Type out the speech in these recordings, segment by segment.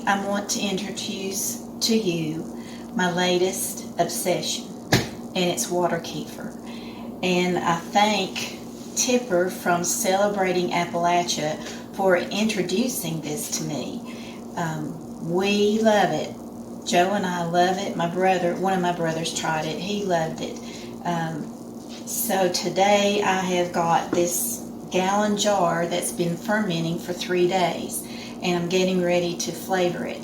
I want to introduce to you my latest obsession, and it's water kefir. And I thank Tipper from Celebrating Appalachia for introducing this to me. We love it. Joe and I love it. One of my brothers tried it. He loved it. So today I have got this gallon jar that's been fermenting for 3 days, and I'm getting ready to flavor it.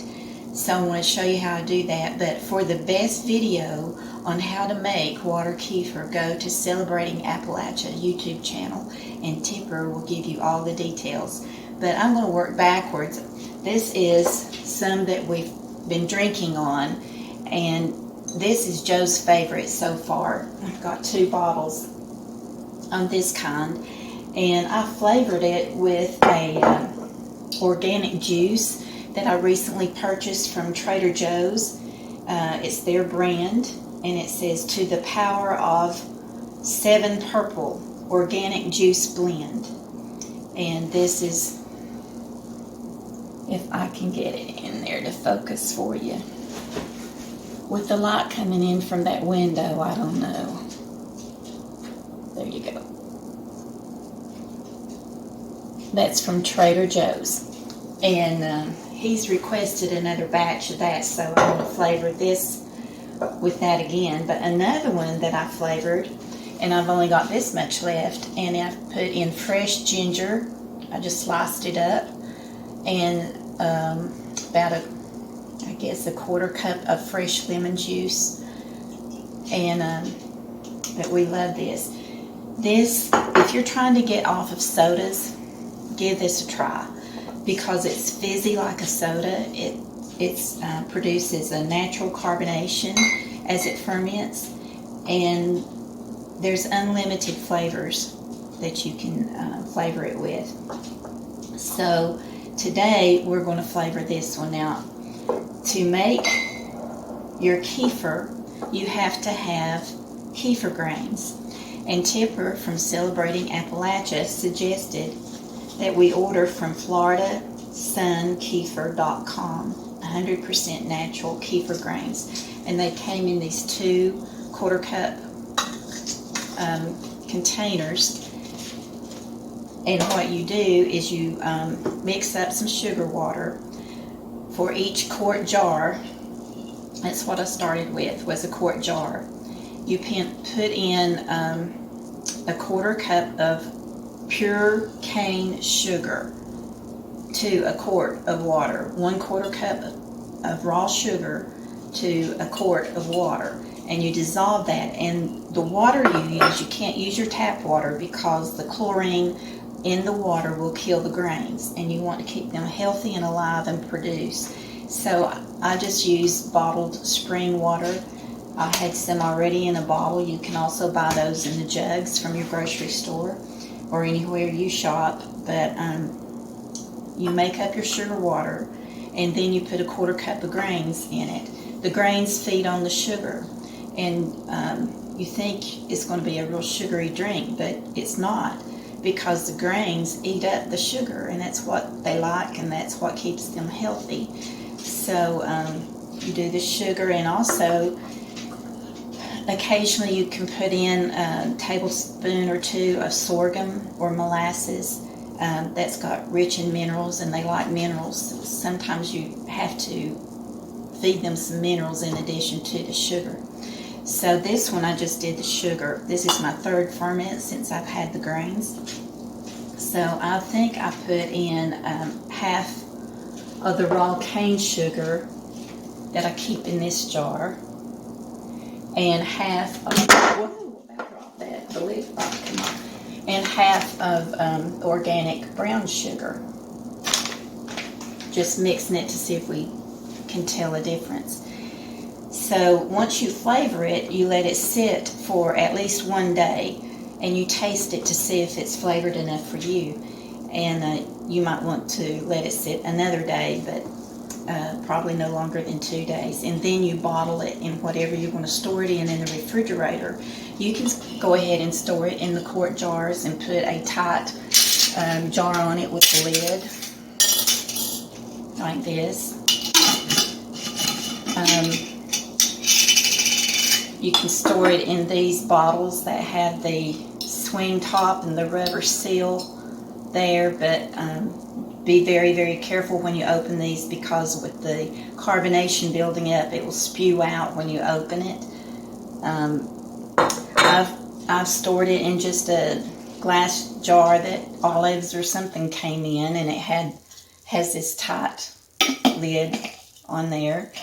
So I want to show you how I do that. But for the best video on how to make water kefir, go to Celebrating Appalachia YouTube channel, and Tipper will give you all the details. But I'm going to work backwards. This is some that we've been drinking on, and this is Joe's favorite so far. I've got 2 bottles on this kind, and I flavored it with a organic juice that I recently purchased from Trader Joe's. It's their brand, and it says "To the Power of 7 Purple Organic Juice Blend." And this is, if I can get it in there to focus for you. With the light coming in from that window, I don't know. There you go. That's from Trader Joe's. And he's requested another batch of that, so I'm going to flavor this with that again. But another one that I flavored, and I've only got this much left, and I've put in fresh ginger. I just sliced it up, and about a quarter cup of fresh lemon juice. And but we love this. This, if you're trying to get off of sodas, give this a try, because it's fizzy like a soda. It produces a natural carbonation as it ferments, and there's unlimited flavors that you can flavor it with. So today we're going to flavor this one. Now, to make your kefir, you have to have kefir grains. And Tipper from Celebrating Appalachia suggested that we order from FloridaSunKefir.com, 100% natural kefir grains. And they came in these 2 quarter cup containers. And what you do is you mix up some sugar water for each quart jar. That's what I started with, was a quart jar. You put in a quarter cup of pure cane sugar to a quart of water. 1 quarter cup of raw sugar to a quart of water. And you dissolve that. And the water you use, you can't use your tap water, because the chlorine in the water will kill the grains, and you want to keep them healthy and alive and produce. So I just use bottled spring water. I had some already in a bottle. You can also buy those in the jugs from your grocery store or anywhere you shop. But you make up your sugar water, and then you put a quarter cup of grains in it. The grains feed on the sugar, and you think it's going to be a real sugary drink, but it's not, because the grains eat up the sugar, and that's what they like, and that's what keeps them healthy. So you do the sugar, and also occasionally you can put in a tablespoon or 2 of sorghum or molasses. That's got rich in minerals, and they like minerals. Sometimes you have to feed them some minerals in addition to the sugar. So this one, I just did the sugar. This is my 3rd ferment since I've had the grains. So I think I put in half of the raw cane sugar that I keep in this jar, and half of, whoa, I dropped that, the lid, come on, and half of organic brown sugar. Just mixing it to see if we can tell a difference. So once you flavor it, you let it sit for at least 1 day, and you taste it to see if it's flavored enough for you. And you might want to let it sit another day, but probably no longer than 2 days. And then you bottle it in whatever you want to store it in the refrigerator. You can go ahead and store it in the quart jars and put a tight jar on it with the lid, like this. You can store it in these bottles that have the swing top and the rubber seal there, but be very, very careful when you open these, because with the carbonation building up, it will spew out when you open it. I've stored it in just a glass jar that olives or something came in, and it has this tight lid on there.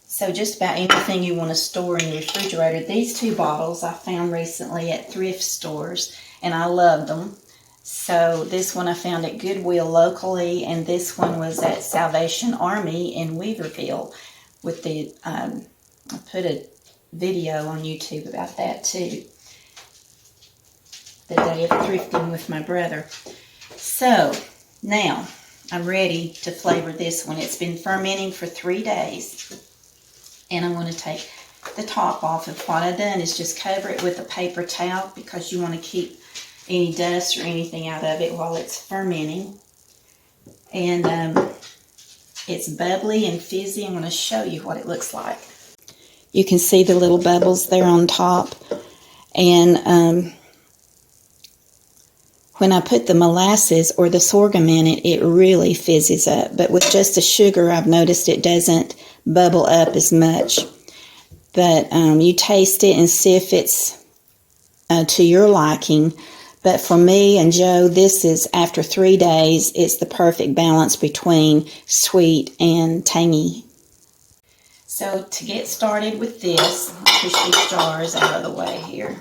So just about anything you want to store in the refrigerator. These two bottles I found recently at thrift stores, and I loved them. So this one I found at Goodwill locally, and this one was at Salvation Army in Weaverville. With the I put a video on YouTube about that too, the day of thrifting with my brother. So now I'm ready to flavor this one. It's been fermenting for 3 days. And I'm going to take the top off. And what I've done is just cover it with a paper towel, because you want to keep any dust or anything out of it while it's fermenting. And it's bubbly and fizzy. I'm going to show you what it looks like. You can see the little bubbles there on top. And when I put the molasses or the sorghum in it, it really fizzes up. But with just the sugar, I've noticed it doesn't bubble up as much. But you taste it and see if it's to your liking. But for me and Joe, this is, after 3 days, it's the perfect balance between sweet and tangy. So to get started with this, I'll push these jars out of the way here.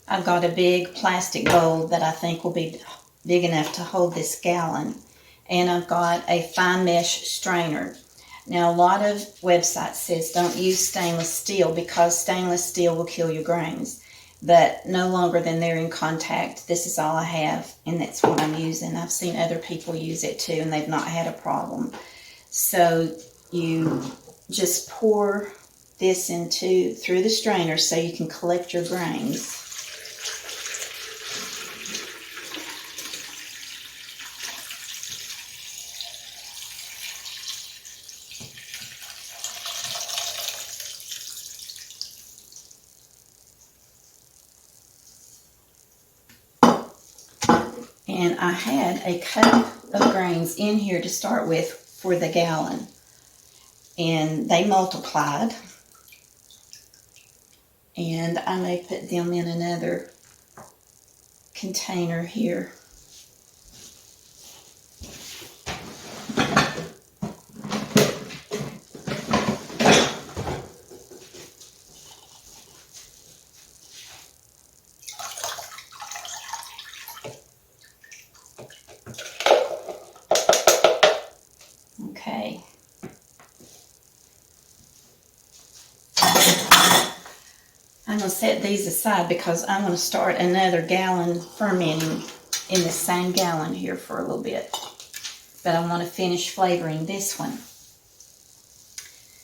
I've got a big plastic bowl that I think will be big enough to hold this gallon. And I've got a fine mesh strainer. Now, a lot of websites says don't use stainless steel, because stainless steel will kill your grains. But no longer than they're in contact, this is all I have, and that's what I'm using. I've seen other people use it too, and they've not had a problem. So you just pour this through the strainer so you can collect your grains. And I had a cup of grains in here to start with for the gallon. And they multiplied. And I may put them in another container here. Okay. I'm going to set these aside, because I'm going to start another gallon fermenting in the same gallon here for a little bit. But I want to finish flavoring this one.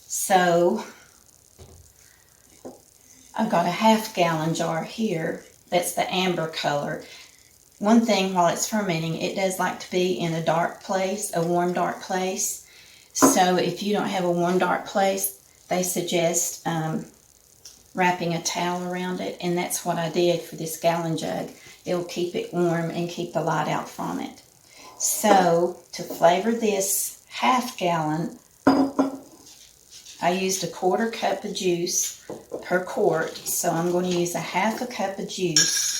So I've got a half-gallon jar here. That's the amber color. One thing, while it's fermenting, it does like to be in a dark place, a warm, dark place. So if you don't have a warm, dark place, they suggest wrapping a towel around it, and that's what I did for this gallon jug. It'll keep it warm and keep the light out from it. So to flavor this half gallon, I used a 1/4 cup of juice per quart, so I'm going to use a 1/2 cup of juice.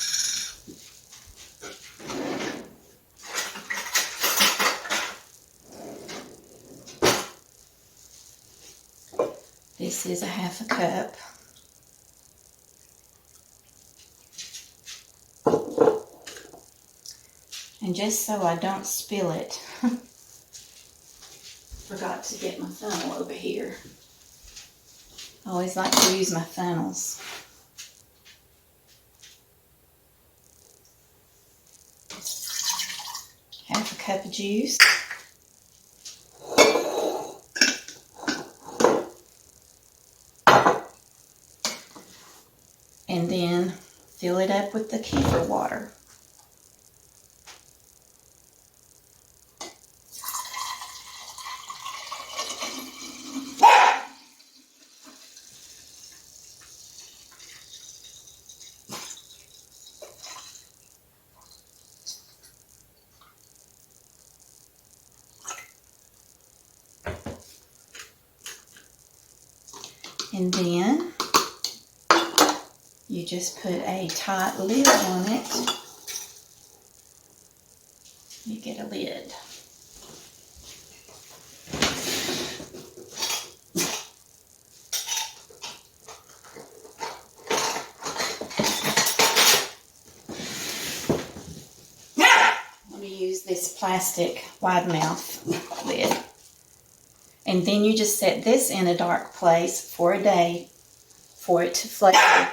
This is a 1/2 cup. And just so I don't spill it, forgot to get my funnel over here. I always like to use my funnels. Half a cup of juice. And then fill it up with the kefir water. And then you just put a tight lid on it. You get a lid. I'm going to use this plastic wide mouth lid. And then you just set this in a dark place for a day for it to flavor.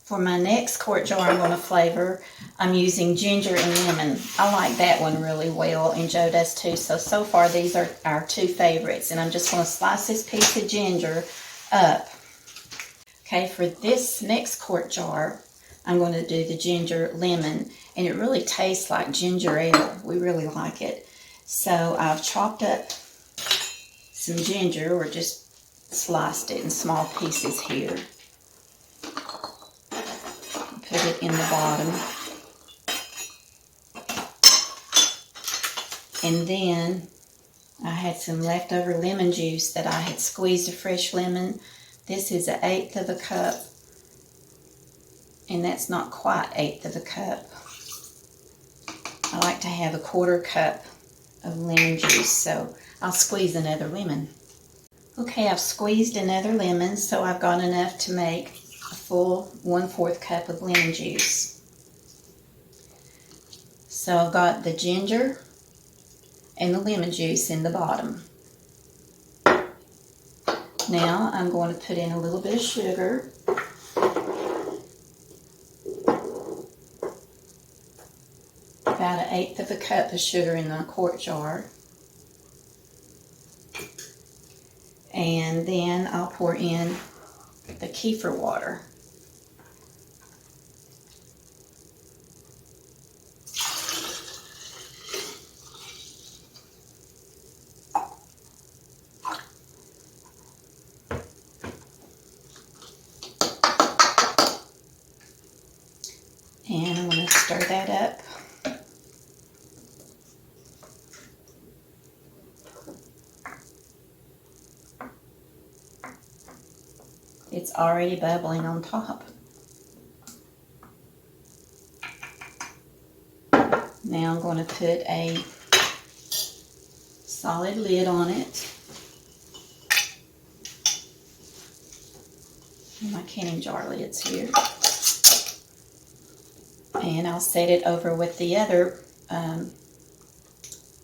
For my next quart jar I'm going to flavor, I'm using ginger and lemon. I like that one really well, and Joe does too. So far these are our two favorites. And I'm just going to slice this piece of ginger up. Okay, for this next quart jar, I'm going to do the ginger lemon. And it really tastes like ginger ale. We really like it. So I've chopped up some ginger, or just sliced it in small pieces here. Put it in the bottom. And then I had some leftover lemon juice that I had squeezed a fresh lemon. This is 1/8 of a cup. And that's not quite 1/8 of a cup. I like to have 1/4 cup of lemon juice, so I'll squeeze another lemon. Okay, I've squeezed another lemon, so I've got enough to make a full 1/4 cup of lemon juice. So I've got the ginger and the lemon juice in the bottom. Now I'm going to put in a little bit of sugar. About 1/8 of a cup of sugar in the quart jar. And then I'll pour in the kefir water. And I'm going to stir that up. It's already bubbling on top. Now I'm going to put a solid lid on it. My canning jar lid's here. And I'll set it over with the other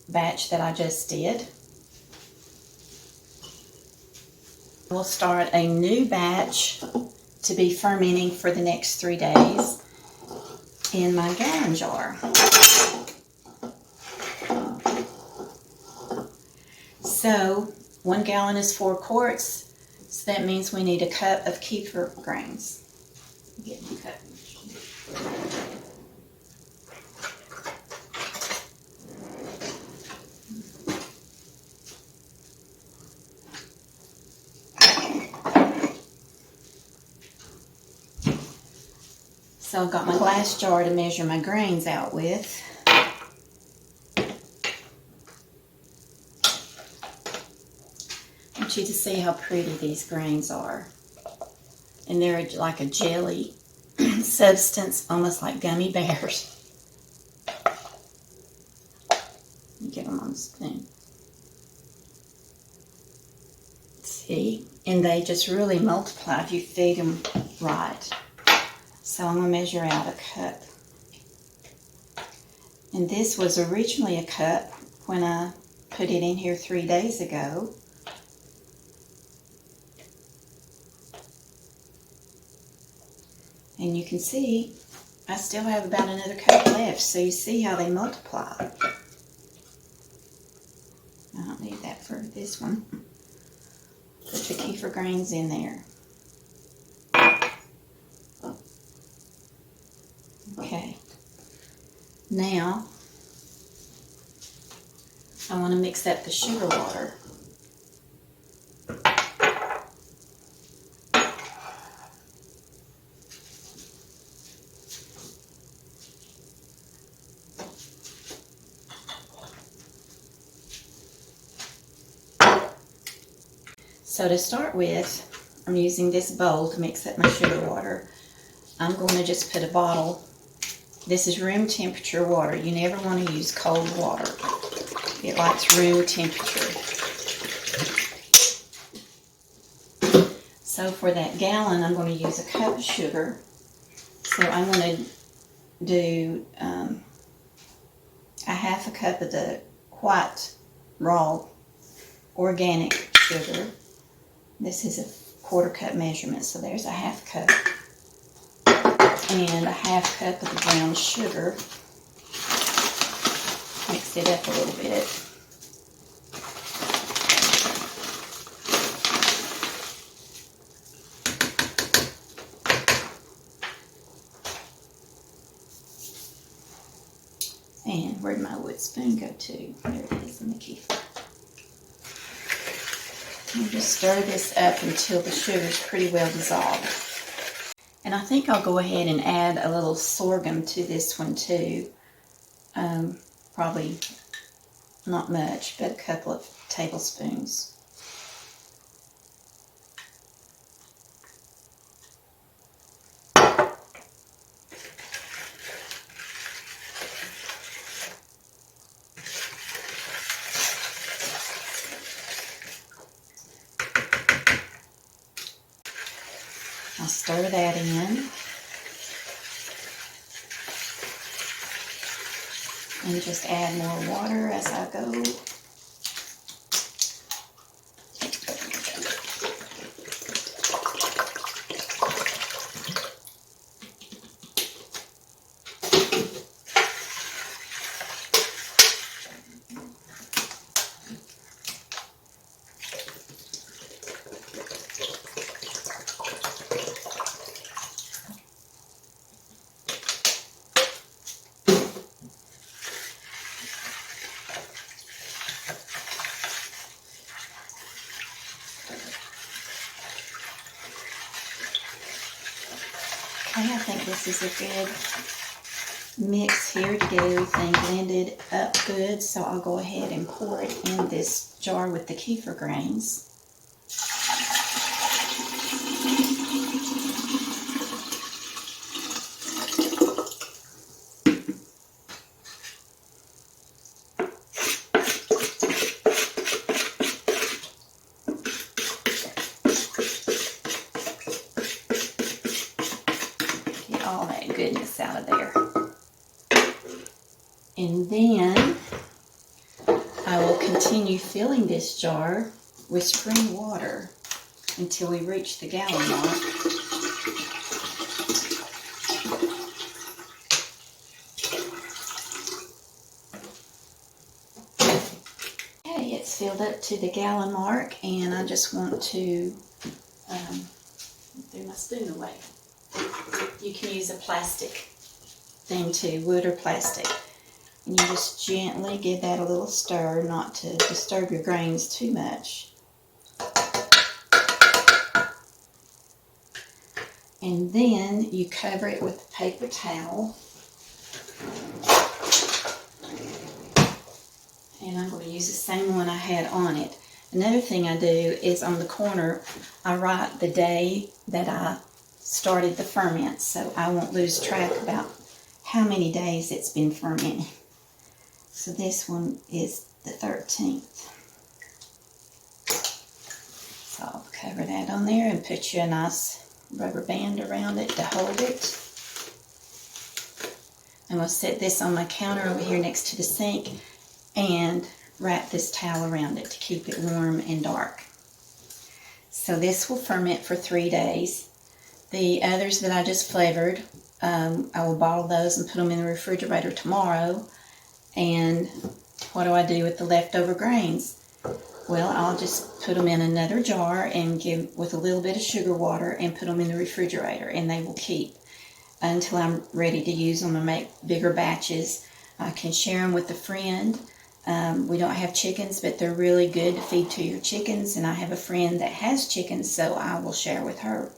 batch that I just did. We'll start a new batch to be fermenting for the next 3 days in my gallon jar. So 1 gallon is 4 quarts, so that means we need a cup of kefir grains. Get my cup. So I've got my glass jar to measure my grains out with. I want you to see how pretty these grains are. And they're like a jelly substance, almost like gummy bears. Get them on the spoon. See? And they just really multiply if you feed them right. So I'm going to measure out a cup. And this was originally a cup when I put it in here 3 days ago. And you can see I still have about another cup left. So you see how they multiply. I don't need that for this one. Put the kefir grains in there. Okay. Now, I want to mix up the sugar water. So to start with, I'm using this bowl to mix up my sugar water. I'm going to just put a bottle. This is room temperature water. You never want to use cold water. It likes room temperature. So for that gallon, I'm going to use a cup of sugar. So I'm going to do a half a cup of the white raw organic sugar. This is a quarter cup measurement, so there's a half cup. And a half cup of the brown sugar. Mix it up a little bit. And where'd my wood spoon go to? There it is in the kefir. And just stir this up until the sugar's pretty well dissolved. And I think I'll go ahead and add a little sorghum to this one too. Probably not much, but a couple of tablespoons. I'll stir that in. And just add more water as I go. Okay, I think this is a good mix here to get everything blended up good. So I'll go ahead and pour it in this jar with the kefir grains. All that goodness out of there. And then I will continue filling this jar with spring water until we reach the gallon mark. Okay, it's filled up to the gallon mark, and I just want to throw my spoon away. You can use a plastic thing too, wood or plastic. And you just gently give that a little stir, not to disturb your grains too much. And then you cover it with a paper towel. And I'm going to use the same one I had on it. Another thing I do is on the corner, I write the day that I started the ferment, so I won't lose track about how many days it's been fermenting. So this one is the 13th. So I'll cover that on there and put you a nice rubber band around it to hold it. I'm going to set this on my counter over here next to the sink and wrap this towel around it to keep it warm and dark. So this will ferment for 3 days. The others that I just flavored, I will bottle those and put them in the refrigerator tomorrow. And what do I do with the leftover grains? Well, I'll just put them in another jar and give with a little bit of sugar water and put them in the refrigerator, and they will keep until I'm ready to use them and make bigger batches. I can share them with a friend. We don't have chickens, but they're really good to feed to your chickens, and I have a friend that has chickens, so I will share with her.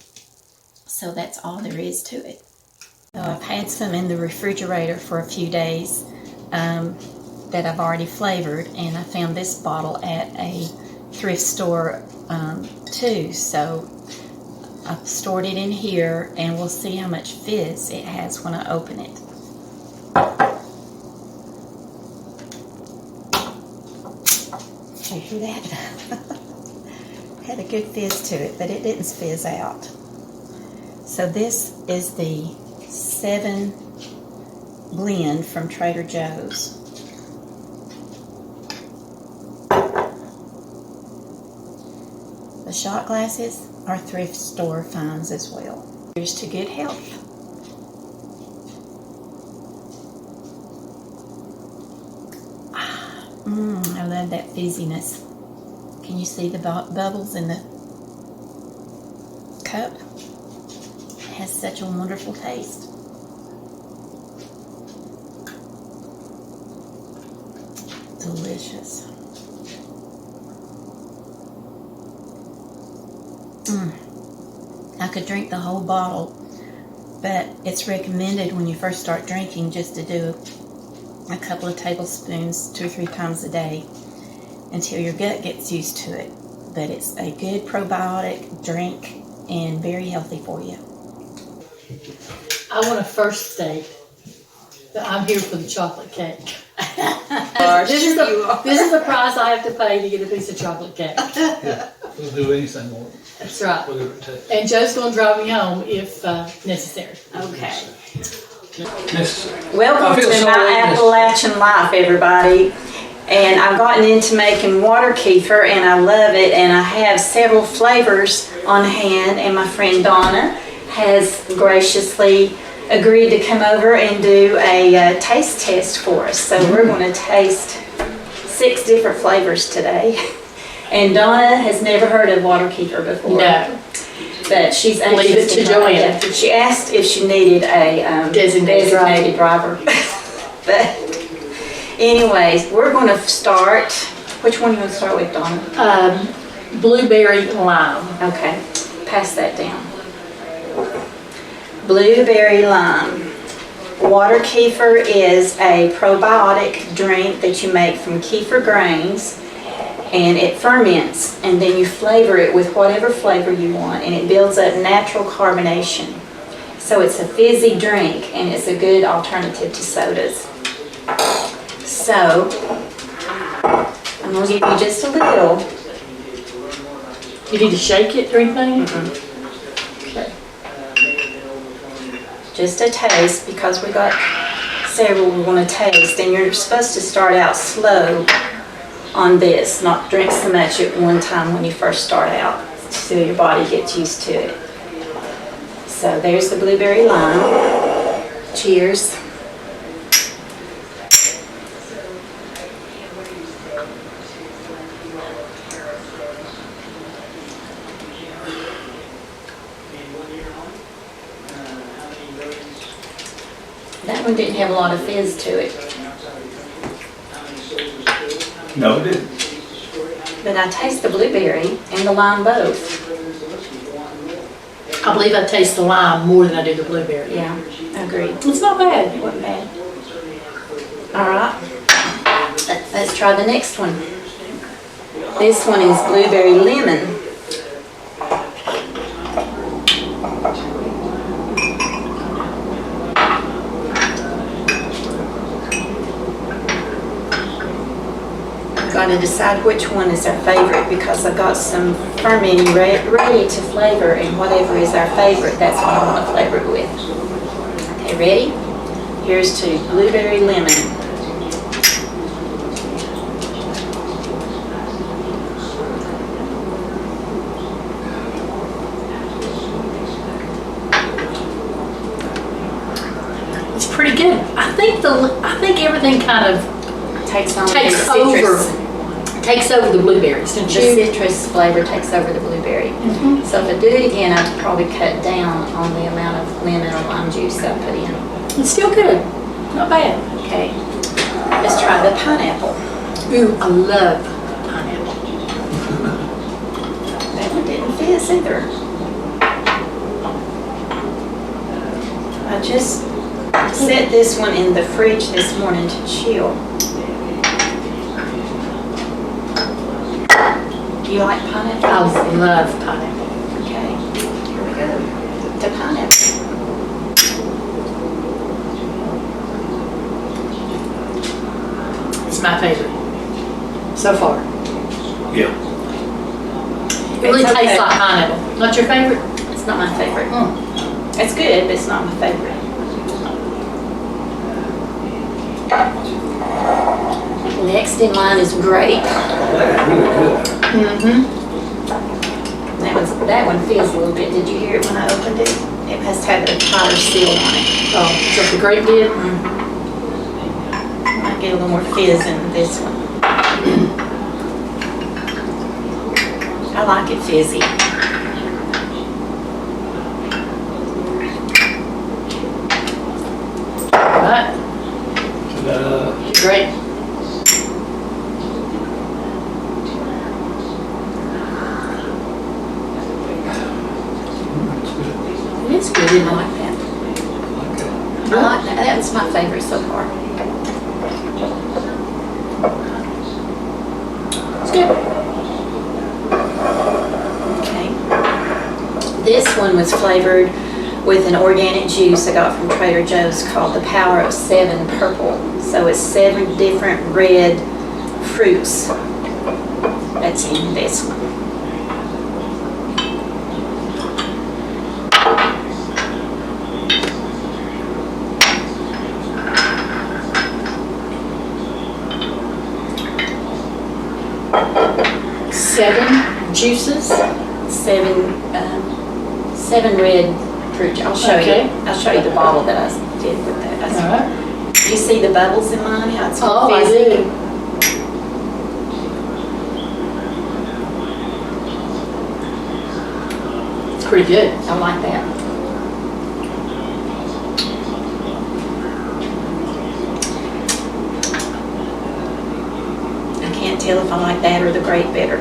So that's all there is to it. So I've had some in the refrigerator for a few days that I've already flavored, and I found this bottle at a thrift store too. So I've stored it in here, and we'll see how much fizz it has when I open it. Did you hear that? Had a good fizz to it, but it didn't fizz out. So this is the 7 blend from Trader Joe's. The shot glasses are thrift store finds as well. Here's to good health. I love that fizziness. Can you see the bubbles in the cup? It has such a wonderful taste. Delicious. I could drink the whole bottle, but it's recommended when you first start drinking just to do a couple of tablespoons 2 or 3 times a day until your gut gets used to it. But it's a good probiotic drink and very healthy for you. I want to first state that I'm here for the chocolate cake. This is the price I have to pay to get a piece of chocolate cake. Yeah, we'll do anything more. That's right. Whatever it takes. And Joe's going to drive me home if necessary. Okay. Necessary. Welcome to my Appalachian life, everybody. And I've gotten into making water kefir, and I love it. And I have several flavors on hand, and my friend Donna has graciously agreed to come over and do a taste test for us. So we're going to taste 6 different flavors today. And Donna has never heard of water kefir before. No. But she's Leave it to Joanna. She asked if she needed a designated driver. But anyways, we're going to start. Which one do you want to start with, Donna? Blueberry lime. Okay, pass that down. Blueberry lime. Water kefir is a probiotic drink that you make from kefir grains, and it ferments, and then you flavor it with whatever flavor you want, and it builds up natural carbonation. So it's a fizzy drink, and it's a good alternative to sodas. So I'm going to give you just a little. You need to shake it or anything? Okay. Just a taste, because we got several we want to taste, and you're supposed to start out slow on this, not drink so much at one time when you first start out, so your body gets used to it. So there's the blueberry lime. Cheers. That one didn't have a lot of fizz to it. No, it didn't. But I taste the blueberry and the lime both. I believe I taste the lime more than I do the blueberry. Yeah, agreed. It's not bad. It wasn't bad. All right, let's try the next one. This one is blueberry lemon. Got to decide which one is our favorite, because I've got some fermenting ready to flavor, and whatever is our favorite, that's what I want to flavor it with. Okay, ready? Here's to blueberry lemon. It's pretty good. I think everything kind of Takes on takes the citrus. Takes over the blueberries, don't The you? citrus flavor takes over the blueberry. So if I do it again, I'd probably cut down on the amount of lemon or lime juice I put in. It's still good. Not bad. Okay, let's try the pineapple. Ooh, I love pineapple. That one didn't fizz either. I just set this one in the fridge this morning to chill. Do you like pineapple? I love pineapple. Okay, here we go. my favorite so far. Yeah. It really It's okay. tastes like pineapple. Not your favorite? It's not my favorite. Mm. It's good, but it's not my favorite. Next in line is grape. That's really good. Mm-hmm. That one feels a little bit. Did you hear it when I opened it? It has to have a tighter seal on it. Oh, is that the grape did? Might get a little more fizz in this one. I like it fizzy. All right. Great. It is good, I isn't it? like that. I like that. That's my favorite so far. It's good. Okay. This one was flavored with an organic juice I got from Trader Joe's called the Power of 7 Purple. So it's 7 different red fruits that's in this one. Seven juices. 7 red fruit. I'll show Okay. you. I'll show you the bottle that I did with that. All right. You see the bubbles in mine? How it's Oh, I fizzy? do. It's pretty good. I like that. I can't tell if I like that or the grape better.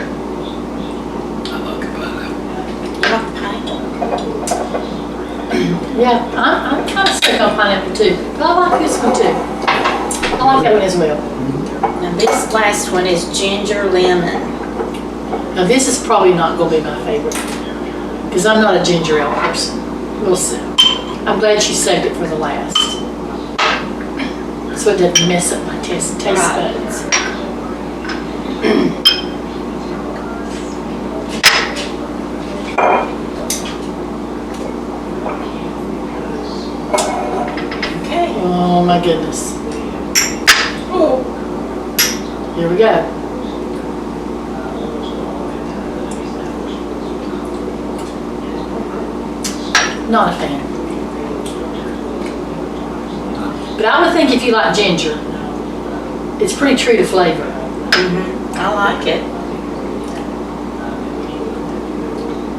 I like pineapple. You like the pineapple? Yeah, I'm kind of stuck on pineapple too. But I like this one too. I like that one as well. Now this last one is ginger lemon. Now this is probably not going to be my favorite because I'm not a ginger ale person. We'll see. I'm glad she saved it for the last, so it doesn't mess up my taste Right. buds. Okay. Oh my goodness. Here we go. Not a fan. But I would think if you like ginger, it's pretty true to flavor. I like it.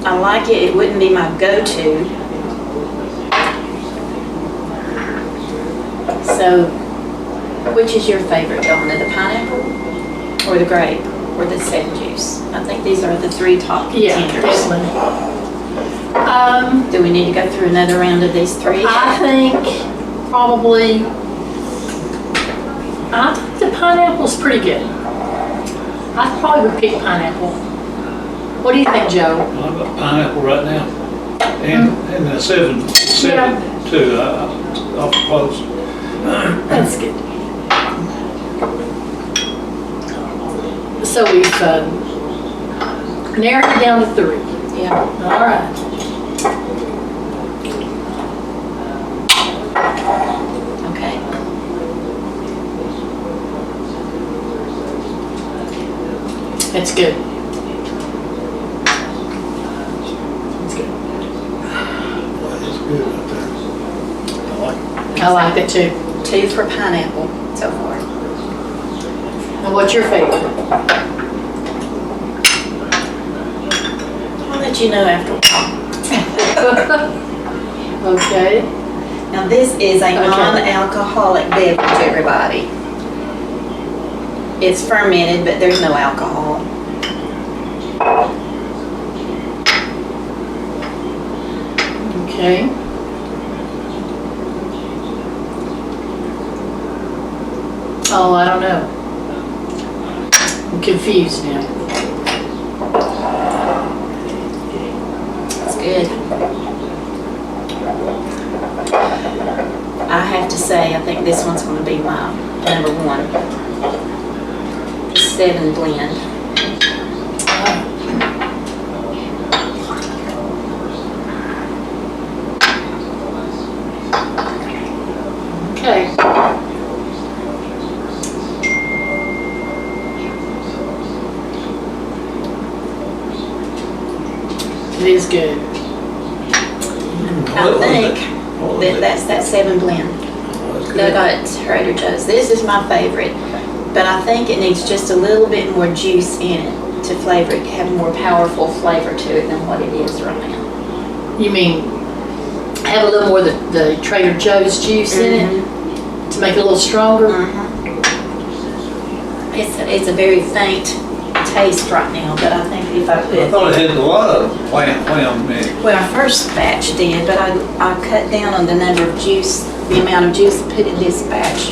I like it. It wouldn't be my go-to. So, which is your favorite, Donna? The pineapple or the grape or the 7 juice? I think these are the 3 top Yeah, contenders. definitely. Do we need to go through another round of these 3? I think probably, I think the pineapple's pretty good. I probably would pick pineapple. What do you think, Joe? I've got pineapple right now. And the 7 too. Off close. That's good. So we've narrowed it down to 3. Yeah. All right. Okay. It's good. It's good. It's good right there. I like it. I like that too. 2 for pineapple so far. And what's your favorite? I'll let you know after a while. Okay. Now this is a non-alcoholic beverage, everybody. It's fermented, but there's no alcohol. Okay. Oh, I don't know. I'm confused now. It's good. I have to say, I think this one's going to be my number 1. 7 blend. Okay. It is good. I think that's that 7 blend that I got at Trader Joe's. This is my favorite, but I think it needs just a little bit more juice in it to flavor it, have a more powerful flavor to it than what it is right now. You mean have a little more of the Trader Joe's juice in it to make it a little stronger? It's a very faint taste right now, but I think if I put I thought it had a lot of wham in it. well, our first batch did, but I cut down on the number of juice, the amount of juice put in this batch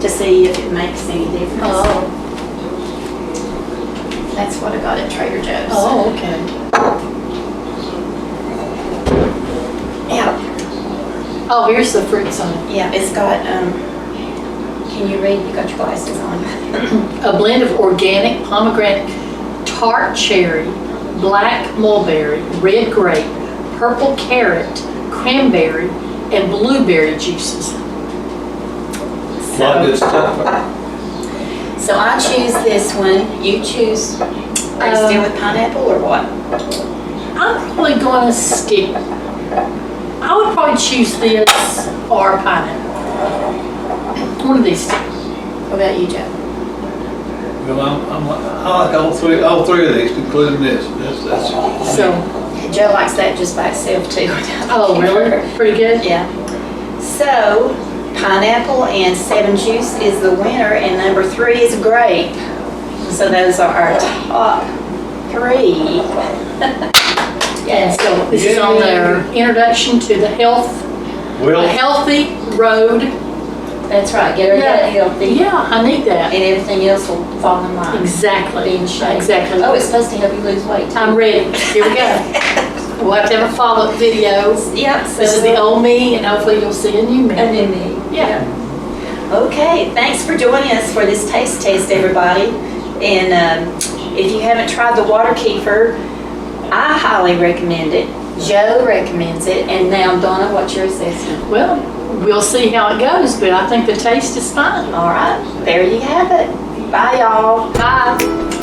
to see if it makes any difference. Oh. That's what I got at Trader Joe's. Oh, okay. Yeah, Oh, here's the fruits on it. yeah, it's got, can you read? You got your glasses on. A blend of organic pomegranate, tart cherry, black mulberry, red grape, purple carrot, cranberry, and blueberry juices. A lot of good stuff. So I choose this one. You choose. Are you still with pineapple or what? I'm probably going to stick. I would probably choose this or pineapple. One of these two. What about you, Joe? Well, I like all three of these, including this. That's So, Joe likes that just by itself too. oh, really? Pretty good? Yeah. So, pineapple and 7 juice is the winner, and number 3 is grape. So those are our top 3. And so this is on their introduction to the well, healthy road. That's right. Get her gut healthy, Yeah, I need that. and everything else will fall in line. Exactly. Be in shape. Exactly. Oh, it's supposed to help you lose weight too. I'm ready. Here we go. We'll have to have a follow-up video. Yep. So This is the old me, and hopefully you'll see a new me. And then me. Yeah. Okay, thanks for joining us for this taste test, everybody. And if you haven't tried the water kefir, I highly recommend it. Joe recommends it. And now, Donna, what's your assessment? Well, we'll see how it goes, but I think the taste is fine. All right, there you have it. Bye, y'all. Bye.